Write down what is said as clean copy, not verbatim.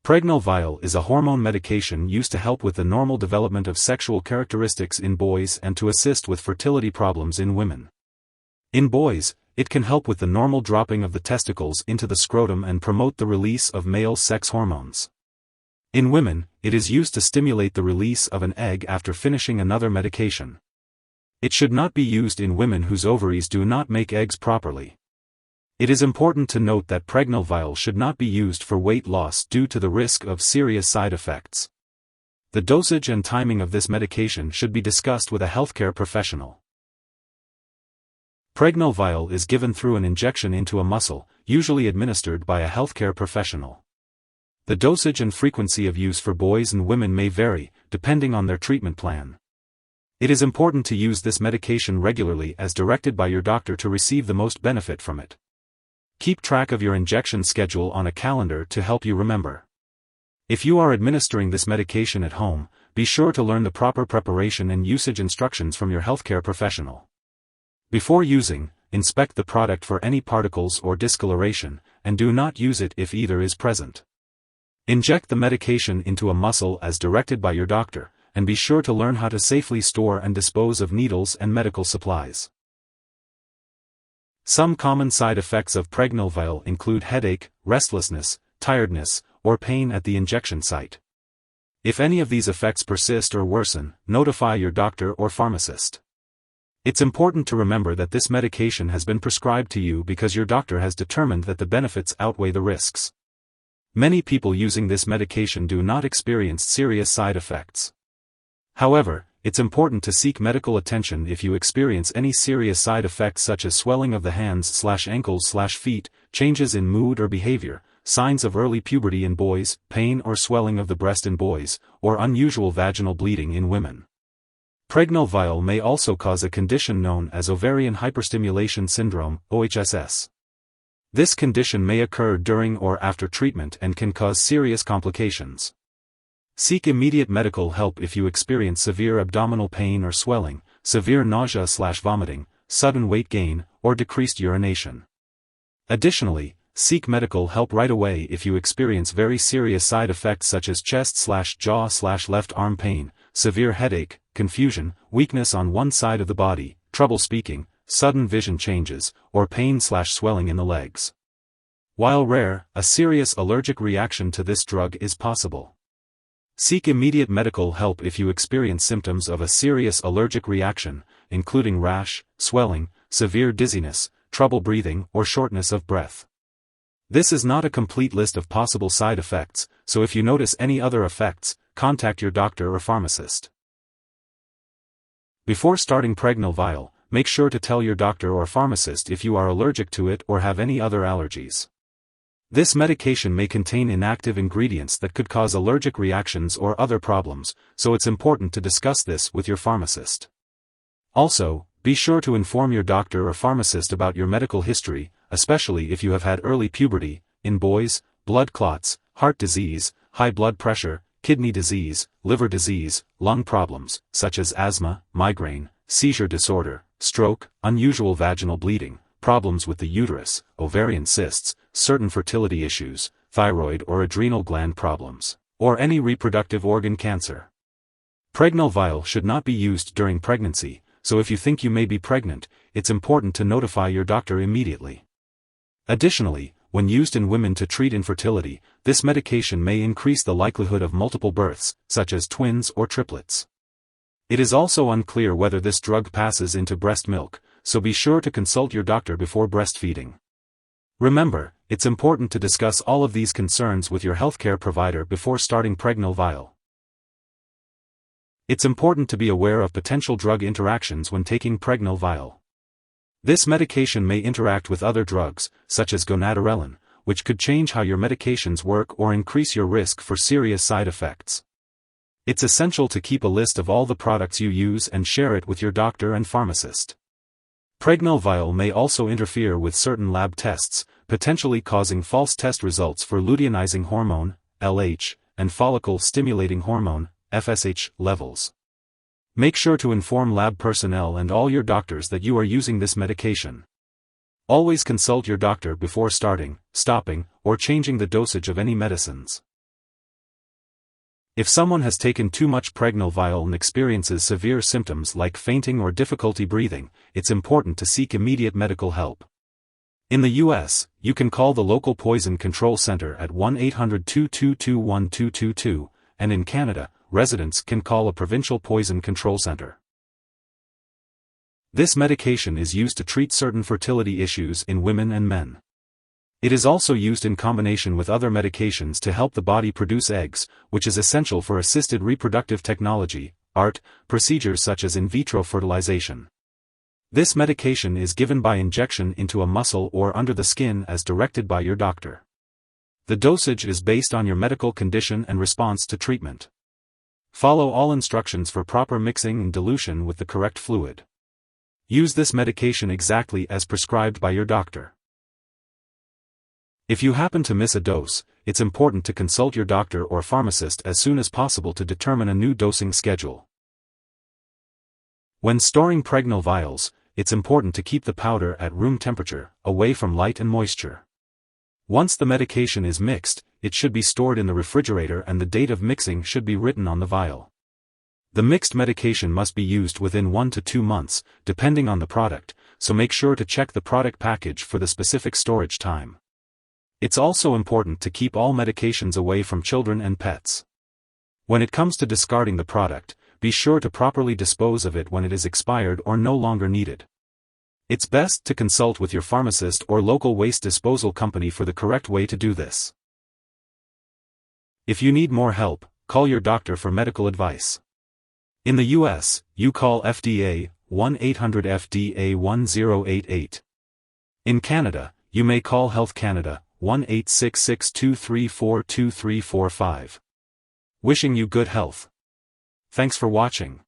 Pregnyl Vial is a hormone medication used to help with the normal development of sexual characteristics in boys and to assist with fertility problems in women. In boys, it can help with the normal dropping of the testicles into the scrotum and promote the release of male sex hormones. In women, it is used to stimulate the release of an egg after finishing another medication. It should not be used in women whose ovaries do not make eggs properly. It is important to note that Pregnyl Vial should not be used for weight loss due to the risk of serious side effects. The dosage and timing of this medication should be discussed with a healthcare professional. Pregnyl Vial is given through an injection into a muscle, usually administered by a healthcare professional. The dosage and frequency of use for boys and women may vary, depending on their treatment plan. It is important to use this medication regularly as directed by your doctor to receive the most benefit from it. Keep track of your injection schedule on a calendar to help you remember. If you are administering this medication at home, be sure to learn the proper preparation and usage instructions from your healthcare professional. Before using, inspect the product for any particles or discoloration, and do not use it if either is present. Inject the medication into a muscle as directed by your doctor, and be sure to learn how to safely store and dispose of needles and medical supplies. Some common side effects of Pregnyl Vial include headache, restlessness, tiredness, or pain at the injection site. If any of these effects persist or worsen, notify your doctor or pharmacist. It's important to remember that this medication has been prescribed to you because your doctor has determined that the benefits outweigh the risks. Many people using this medication do not experience serious side effects. However, it's important to seek medical attention if you experience any serious side effects such as swelling of the hands/ankles/feet, changes in mood or behavior, signs of early puberty in boys, pain or swelling of the breast in boys, or unusual vaginal bleeding in women. Pregnyl Vial may also cause a condition known as ovarian hyperstimulation syndrome, OHSS. This condition may occur during or after treatment and can cause serious complications. Seek immediate medical help if you experience severe abdominal pain or swelling, severe nausea/vomiting, sudden weight gain, or decreased urination. Additionally, seek medical help right away if you experience very serious side effects such as chest/jaw/left arm pain, severe headache, confusion, weakness on one side of the body, trouble speaking, sudden vision changes, or pain/swelling in the legs. While rare, a serious allergic reaction to this drug is possible. Seek immediate medical help if you experience symptoms of a serious allergic reaction, including rash, swelling, severe dizziness, trouble breathing, or shortness of breath. This is not a complete list of possible side effects, so if you notice any other effects, contact your doctor or pharmacist. Before starting Pregnyl Vial, make sure to tell your doctor or pharmacist if you are allergic to it or have any other allergies. This medication may contain inactive ingredients that could cause allergic reactions or other problems, so it's important to discuss this with your pharmacist. Also, be sure to inform your doctor or pharmacist about your medical history, especially if you have had early puberty, in boys, blood clots, heart disease, high blood pressure, kidney disease, liver disease, lung problems, such as asthma, migraine, seizure disorder, stroke, unusual vaginal bleeding, problems with the uterus, ovarian cysts, certain fertility issues, thyroid or adrenal gland problems, or any reproductive organ cancer. Pregnyl Vial should not be used during pregnancy, so if you think you may be pregnant, it's important to notify your doctor immediately. Additionally, when used in women to treat infertility, this medication may increase the likelihood of multiple births, such as twins or triplets. It is also unclear whether this drug passes into breast milk, so be sure to consult your doctor before breastfeeding. Remember, it's important to discuss all of these concerns with your healthcare provider before starting Pregnyl Vial. It's important to be aware of potential drug interactions when taking Pregnyl Vial. This medication may interact with other drugs, such as gonadorelin, which could change how your medications work or increase your risk for serious side effects. It's essential to keep a list of all the products you use and share it with your doctor and pharmacist. Pregnyl Vial may also interfere with certain lab tests, potentially causing false test results for luteinizing hormone, LH, and follicle-stimulating hormone, FSH, levels. Make sure to inform lab personnel and all your doctors that you are using this medication. Always consult your doctor before starting, stopping, or changing the dosage of any medicines. If someone has taken too much Pregnyl Vial and experiences severe symptoms like fainting or difficulty breathing, it's important to seek immediate medical help. In the U.S., you can call the local poison control center at 1-800-222-1222, and in Canada, residents can call a provincial poison control center. This medication is used to treat certain fertility issues in women and men. It is also used in combination with other medications to help the body produce eggs, which is essential for assisted reproductive technology, ART, procedures such as in vitro fertilization. This medication is given by injection into a muscle or under the skin as directed by your doctor. The dosage is based on your medical condition and response to treatment. Follow all instructions for proper mixing and dilution with the correct fluid. Use this medication exactly as prescribed by your doctor. If you happen to miss a dose, it's important to consult your doctor or pharmacist as soon as possible to determine a new dosing schedule. When storing Pregnyl vials, it's important to keep the powder at room temperature, away from light and moisture. Once the medication is mixed, it should be stored in the refrigerator and the date of mixing should be written on the vial. The mixed medication must be used within 1 to 2 months, depending on the product, so make sure to check the product package for the specific storage time. It's also important to keep all medications away from children and pets. When it comes to discarding the product, be sure to properly dispose of it when it is expired or no longer needed. It's best to consult with your pharmacist or local waste disposal company for the correct way to do this. If you need more help, call your doctor for medical advice. In the U.S., you call FDA, 1-800-FDA-1088. In Canada, you may call Health Canada, 1-866-234-2345. Wishing you good health. Thanks for watching.